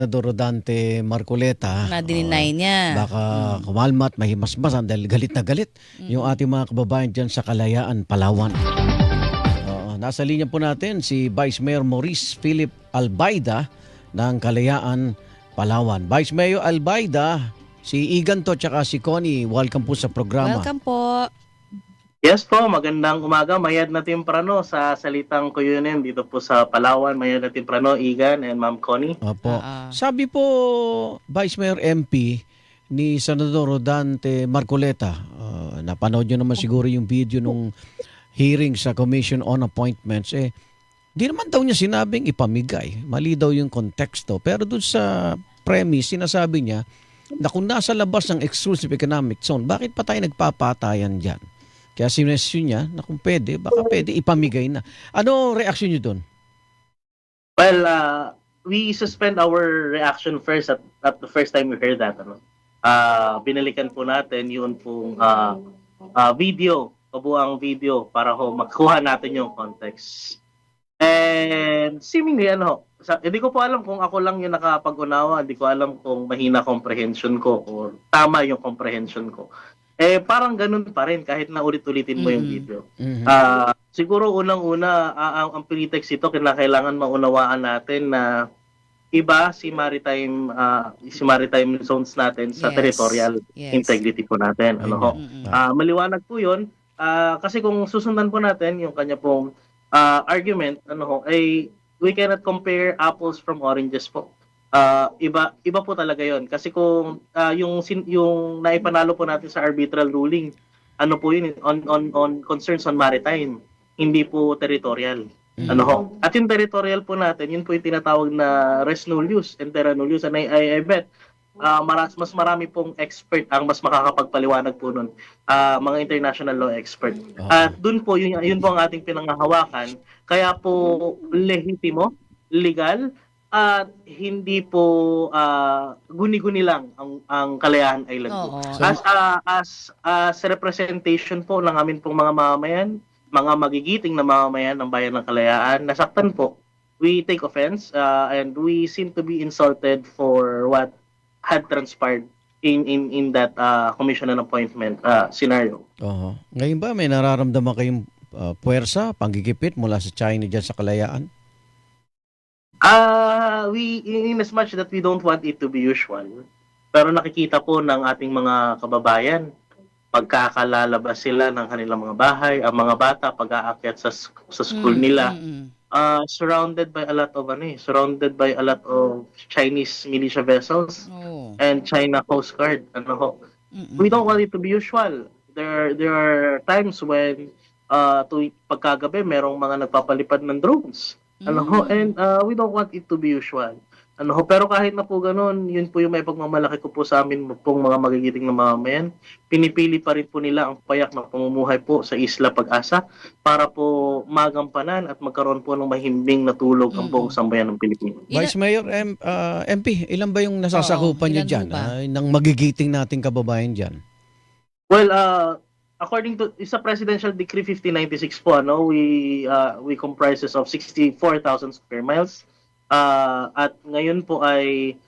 Senador Rodante Marcoleta, Na dininay niya. baka kumalmat, mahimasmasan dahil galit na galit yung ating mga kababayan dyan sa Kalayaan, Palawan. Nasa linya po natin si Vice Mayor Maurice Philip Albayda ng Kalayaan, Palawan. Vice Mayor Albayda, si Igan to tsaka si Connie, welcome po sa programa. Welcome po. Yes po, magandang umaga. Mayad na timprano sa Salitang Kuyunin dito po sa Palawan. Mayad na timprano, Igan and Ma'am Connie. Opo. Oo. Sabi po, Vice Mayor MP ni Senador Rodante Marcoleta, napanood nyo naman siguro yung video nung hearing sa Commission on Appointments, di naman daw niya sinabing ipamigay. Mali daw yung konteksto. Pero dun sa premise, sinasabi niya na kung nasa labas ng exclusive economic zone, bakit pa tayo nagpapatayan dyan? Kaya sinestyon niya na kung pwede, baka pwede ipamigay na. Ano reaksyon niyo dun? Well, we suspend our reaction first at the first time we heard that. Binalikan po natin yun pong video, kabuang video para makuha natin yung context. And seemingly, hindi ko po alam kung ako lang yung nakapag-unawa, hindi ko alam kung mahina comprehension ko or tama yung comprehension ko. Parang ganun pa rin kahit na ulit-ulitin mo yung video. Siguro unang-una, ang pretext ito, kailangan maunawaan natin na iba si maritime zones natin sa Yes. territorial Yes. integrity po natin. Maliwanag po yun. Kasi kung susundan po natin yung kanya pong argument, we cannot compare apples from oranges po. Iba po talaga yon kasi kung yung naipanalo po natin sa arbitral ruling, po yun on concerns on maritime, hindi po territorial. At yung territorial po natin, yun po yung tinatawag na res nullius and terra nullius, and I bet mas marami pong expert ang mas makakapagpaliwanag po nun, mga international law expert. At dun po yun po ang ating pinanghahawakan, kaya po lehitimo, legal, at hindi po guni-guni lang ang Kalayaan Island po. Oo. As representation po ng amin pong mga mamamayan, mga magigiting na mamamayan ng bayan ng Kalayaan, nasaktan po. We take offense and we seem to be insulted for what had transpired in that commission and appointment scenario. Ngayon ba may nararamdaman kayong puwersa, panggigipit mula sa China dyan sa Kalayaan? We, in as much that we don't want it to be usual, pero nakikita po ng ating mga kababayan, pagkakalalabas sila ng kanilang mga bahay, ang mga bata pag-aakyat sa school nila, surrounded by a lot of Chinese militia vessels and China Coast Guard. We don't want it to be usual. There are times when pagkagabi merong mga nagpapalipad ng drones. And we don't want it to be usual. Pero kahit na po ganun, yun po yung may pagmamalaki ko po sa amin pong mga magigiting na mamamayan. Pinipili pa rin po nila ang payak na pamumuhay po sa Isla Pag-asa para po magampanan at magkaroon po ng mahimbing na tulog ang buong sambayan ng Pilipinas. Vice Mayor MP, ilan ba yung nasasakupan niyo ilan dyan? ho ba? Ng magigiting nating kababayan dyan? Well, according to isa Presidential Decree 5096 po, we comprises of 64,000 square miles. At ngayon po ay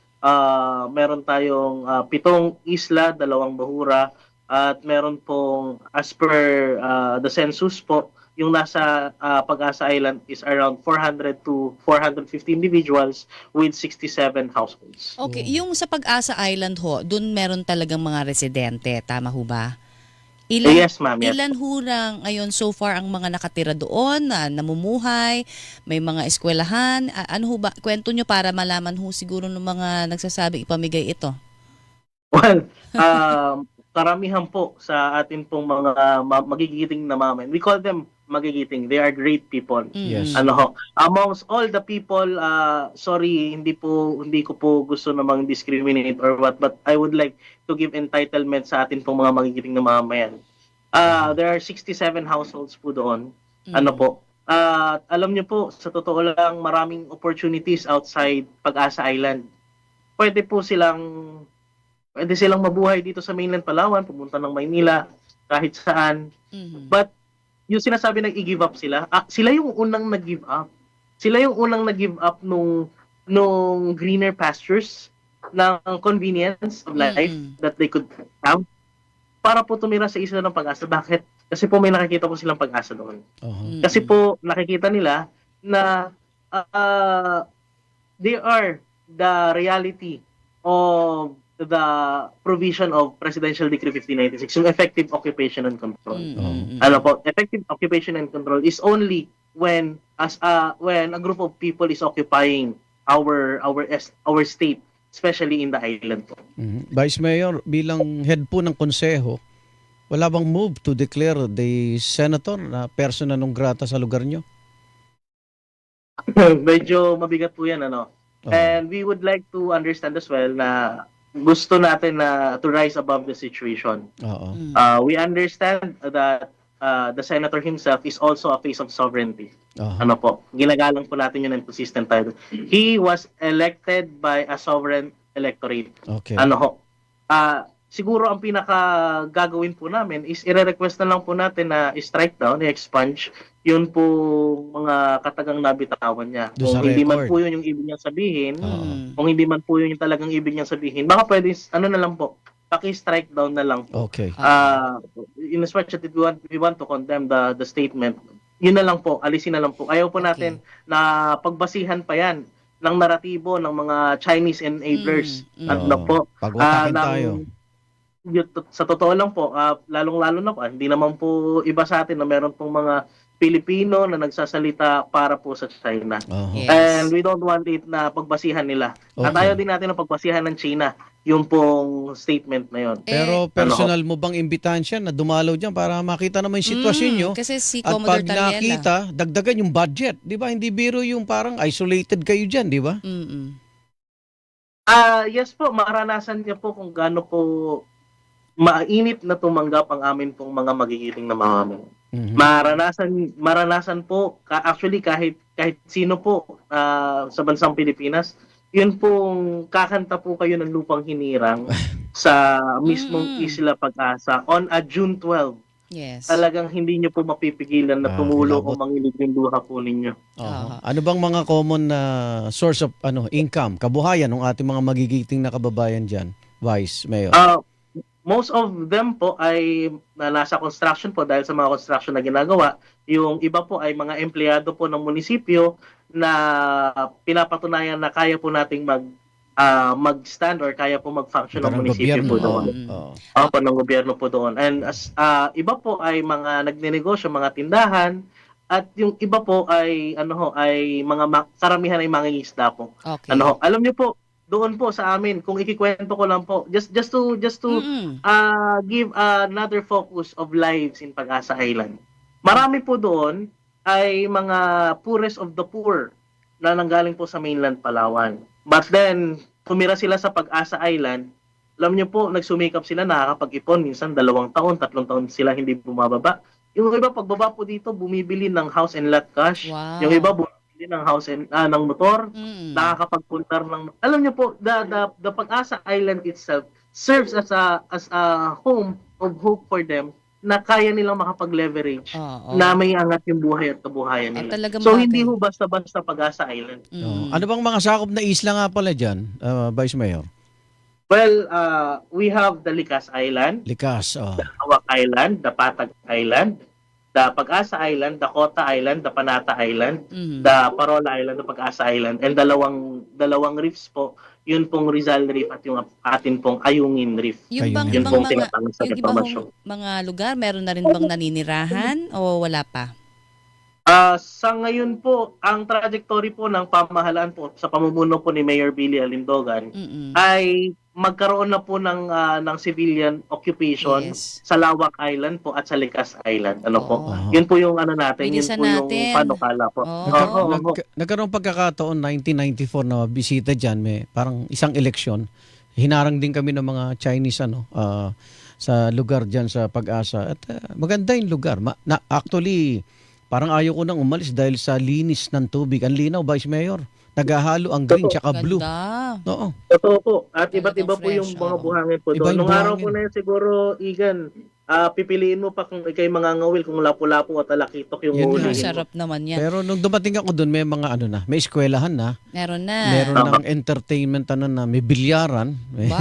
meron tayong 7 isla, 2 bahura, at meron pong as per the census po, yung nasa Pag-asa Island is around 400 to 450 individuals with 67 households. Okay, yung sa Pag-asa Island ho, dun meron talagang mga residente, tama ho ba? Yes, ma'am. Yes. Ilan ho na ngayon so far ang mga nakatira doon, na namumuhay, may mga eskwelahan? Ano ho ba? Kwento nyo para malaman ho siguro ng mga nagsasabing ipamigay ito. Well, karamihan po sa atin pong mga magigiting na mamayan. We call them magigiting. They are great people. Yes. Amongst all the people, sorry, hindi ko po gusto namang discriminate or what, but I would like to give entitlement sa atin pong mga magigiting na mamamayan. There are 67 households po doon. Alam niyo po, sa totoo lang, maraming opportunities outside Pag-asa Island. Pwede silang mabuhay dito sa mainland Palawan, pumunta ng Maynila, kahit saan. But yung sinasabi na i-give up sila, sila yung unang nag-give up. Sila yung unang nag-give up nung nung greener pastures, ng convenience of life that they could have para po tumira sa isla ng Pag-asa. Bakit? Kasi po may nakikita po silang pag-asa doon. Kasi po nakikita nila na they are the reality of the provision of Presidential Decree 1596, yung effective occupation and control. Ano po, effective occupation and control is only when when a group of people is occupying our state, especially in the island po. Vice Mayor, bilang head po ng konseho, wala bang move to declare the senator na persona non grata sa lugar nyo? Medyo mabigat po yan, ano. And we would like to understand as well na gusto natin na to rise above the situation. We understand that the senator himself is also a face of sovereignty. Ano po, ginagalang po natin yun and consistent tayo. He was elected by a sovereign electorate. Okay. Ano ho, siguro ang pinaka gagawin po namin is i-request na lang po natin na i-strike down, i-expunge yun po mga katagang nabitawan niya. Doon Kung hindi man record. po yun yung ibig niyang sabihin, kung hindi man po yun yung talagang ibig niyang sabihin, baka pwede, ano na lang po, paki-strike down na lang po. Okay. In as much as we want to condemn the statement, yun na lang po, alisin na lang po. Ayaw po natin na pagbasihan pa yan ng naratibo ng mga Chinese enablers. At na po, Pagwatakin tayo. sa totoo lang po, lalong-lalo na po, hindi naman po iba sa atin na meron pong mga Pilipino na nagsasalita para po sa China. Yes. And we don't want it na pagbasihan nila. At Okay. ayaw din natin na pagbasihan ng China yung pong statement na yun. Pero personal mo bang imbitahan siya na dumalaw dyan para makita naman yung sitwasyon nyo? Kasi si At Commodore pag Taliela. nakita, dagdagan yung budget. Di ba? Hindi biro yung parang isolated kayo dyan, di ba? Yes po, maranasan niya po kung gaano po mainit na tumanggap ang amin pong mga magigiting na mamamayang. Maranasan po actually kahit sino po sa bansang Pilipinas, yun pong kakanta po kayo ng lupang hinirang sa mismong Isla Pag-asa on a June 12. Yes. Talagang hindi niyo po mapipigilan na tumulo o hilabot. manginig yung luha po ninyo. Ano bang mga common na source of income, kabuhayan ng ating mga magigiting na kababayan dyan, Vice Mayor? Most of them po ay nasa construction po dahil sa mga construction na ginagawa. Yung iba po ay mga empleyado po ng munisipyo na pinapatunayan na kaya po nating mag-stand or kaya po mag-function ng Parang munisipyo po doon. Oo. Ng gobyerno po doon. And iba po ay mga nagnenegosyo, mga tindahan, at yung iba po ay ay mga karamihan ay mangingisda po. Okay. Alam niyo po, doon po sa amin, kung ikikwento ko lang po, just to give another focus of lives in Pag-asa Island. Marami po doon ay mga poorest of the poor na nanggaling po sa mainland Palawan. But then, tumira sila sa Pag-asa Island. Alam niyo po, nagsumikap sila, nakakapag-ipon, minsan 2 taon, 3 taon sila hindi bumababa. Yung iba, pagbaba po dito, bumibili ng house and lot cash. Wow. Yung iba, bumibili ng house and ng motor, nakakapagpuntar ng, alam niyo po, the Pag-asa Island itself serves as a home of hope for them na kaya nilang makapag-leverage na may angat yung buhay at kabuhayan nila. So hindi ho basta-basta Pag-asa Island. Ano bang mga sakop na isla nga pala dyan, Vice Mayor? Well, we have the Likas Island, Likas, the Hawak Island, the Patag Island, the Pag-asa Island, the Kota Island, the Panata Island, the Parola Island, the Pag-asa Island, and dalawang reefs po, yun pong Rizal Reef at yung atin pong Ayungin Reef. Yung bang Yun ibang pong tinatawag sa informasyon. mga lugar, meron na rin bang naninirahan o wala pa? Sa ngayon po, ang trajectory po ng pamahalaan po sa pamumuno po ni Mayor Billy Alindogan ay magkaroon na po ng civilian occupation sa Lawak Island po at sa Likas Island. Yun po yung natin, Bilisan yun po natin. yung panukala po. Nagkaroon pagkakataon 1994 na bisita dyan, may parang isang eleksyon. Hinarang din kami ng mga Chinese sa lugar dyan sa Pag-asa. At maganda yung lugar. Actually, parang ayaw ko nang umalis dahil sa linis ng tubig. Ang linaw, Vice Mayor. Naghahalo ang green tsaka blue. Ganda. Oo. Totoo po. At Talagang iba't iba po fresh, yung mga oo. buhangin po Iba doon. yung Nung araw po buhangin. na yun siguro, Igan, pipiliin mo pa kung ikay mangangawil kung lapu-lapu at talakitok yung Yun nga. huhulihin mo. Sarap naman yan. Pero nung dumating ako doon, may mga may eskwelahan na. Meron na. Meron ng entertainment na may bilyaran. Hindi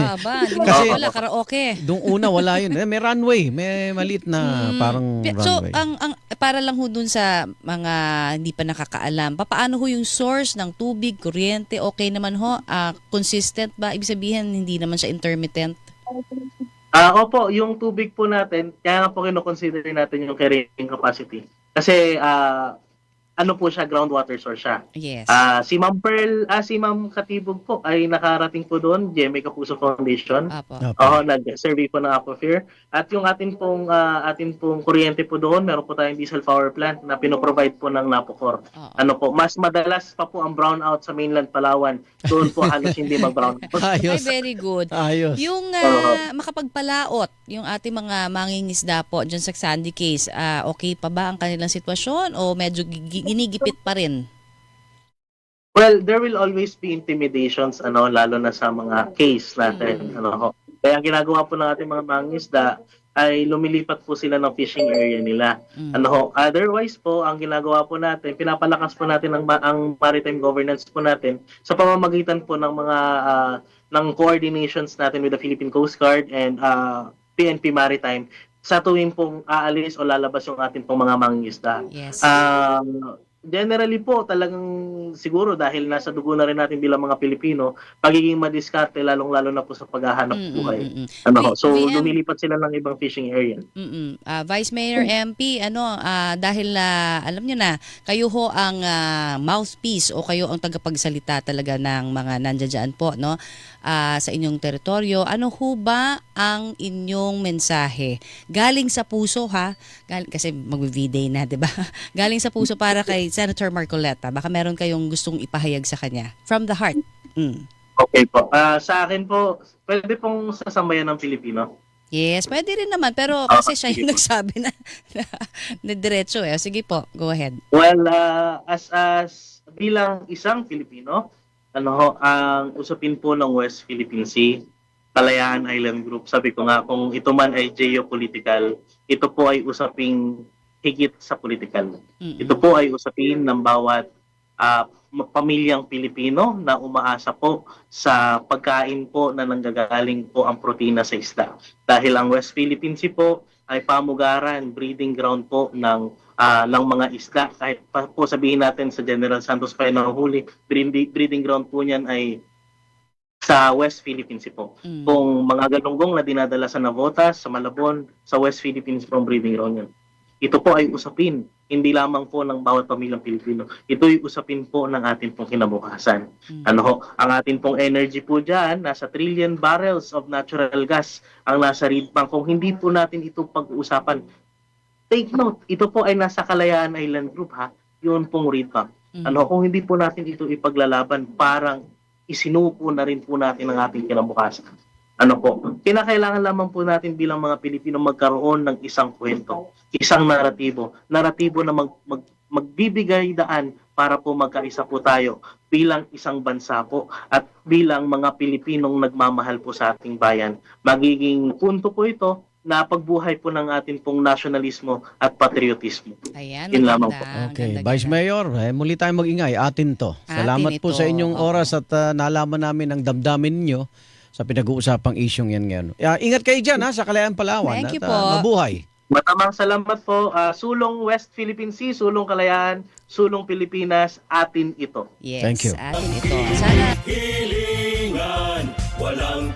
mo Kasi- wala, karaoke. Doong una wala yun. May runway, may maliit na parang So, runway. ang para lang ho dun sa mga hindi pa nakakaalam, paano ho yung source ng tubig, kuryente, okay naman ho? Consistent ba? Ibig sabihin, hindi naman siya intermittent? Opo, yung tubig po natin, kaya nga po kino-consider natin yung carrying capacity. Kasi ano po siya, groundwater source siya. Yes. Si Ma'am Katibog po ay nakarating po doon, GMA Kapuso Foundation. Apo. Oo, nag-survey po ng Aquafair. At yung atin pong kuryente po doon, meron po tayong diesel power plant na pinoprovide po ng Napocor. Oo. Mas madalas pa po ang brownout sa mainland Palawan. Doon po halos hindi mag-brownout. Ay, Ayos. very good. Ayos. Yung makapagpalaot, yung ating mga mangingisda po dyan sa Sandy Case, okay pa ba ang kanilang sitwasyon o medyo ginigipit pa rin? Well, there will always be intimidations, lalo na sa mga case natin. Kaya ang ginagawa po ng ating mga mangingisda ay lumilipat po sila ng fishing area nila. Otherwise po, ang ginagawa po natin, pinapalakas po natin ang maritime governance po natin sa pamamagitan po ng mga ng coordinations natin with the Philippine Coast Guard and PNP Maritime sa tuwing pong aalis o lalabas yung ating pong mga mangingisda. Yes. Generally po, talagang siguro dahil nasa dugo na rin natin bilang mga Pilipino, pagiging madiskarte lalong-lalo na po sa paghahanap buhay. So, VM. lumilipat sila ng ibang fishing area. Vice Mayor MP, dahil alam nyo na, kayo ho ang mouthpiece o kayo ang tagapagsalita talaga ng mga nandiyan po, no? Sa inyong teritoryo. Ano ho ba ang inyong mensahe? Galing sa puso, ha? Kasi mag-V-Day na, di ba? Galing sa puso para kay Senator Marcoleta. Baka meron kayong gustong ipahayag sa kanya. From the heart. Okay po. Sa akin po, pwede pong sasambayan ng Pilipino. Yes, pwede rin naman. Pero kasi siya yung nagsabi na diretso eh. Sige po, go ahead. Well, as bilang isang Pilipino, ang usapin po ng West Philippine Sea, Kalayaan Island Group, sabi ko nga, kung ito man ay geopolitical, ito po ay usaping higit sa political. Ito po ay usapin ng bawat pamilyang Pilipino na umaasa po sa pagkain po na nanggagaling po ang protina sa isda. Dahil ang West Philippine Sea po ay pamugaran, breeding ground po ng mga isda. Kahit pa po sabihin natin sa General Santos pa na huli, breeding ground po niyan ay sa West Philippine Sea po. Kung mga galunggong na dinadala sa Navotas, sa Malabon, sa West Philippines po ang breeding ground yan. Ito po ay usapin, hindi lamang po ng bawat pamilyang Pilipino. Ito ay usapin po ng ating pong kinabukasan. Ang ating pong energy po dyan, nasa trillion barrels of natural gas ang nasa reed bank. Kung hindi po natin ito pag-uusapan, take note, ito po ay nasa Kalayaan Island Group, ha? Yun pong reed bank. Kung hindi po natin ito ipaglalaban, parang isinuko na rin po natin ang ating kinabukasan. Kinakailangan lamang po natin bilang mga Pilipino magkaroon ng isang kwento, isang naratibo na magbibigay daan para po magkaisa po tayo bilang isang bansa po at bilang mga Pilipinong nagmamahal po sa ating bayan. Magiging punto po ito na pagbuhay po ng ating pong nasyonalismo at patriotismo. Ayan, Yun lamang po. Okay, Vice Mayor, muli tayong mag-ingay. Atin to. Salamat po ito. sa inyong Oo. oras at nalaman namin ang damdamin nyo sa pinag-uusapang isyong yan ngayon. Ingat kayo dyan sa Kalayaan, Palawan. Thank you at, po. mabuhay. Matamang salamat po. Sulong West Philippine Sea, Sulong Kalayaan, Sulong Pilipinas, atin ito. Yes, Thank you. atin ito. Sana Hilingan, walang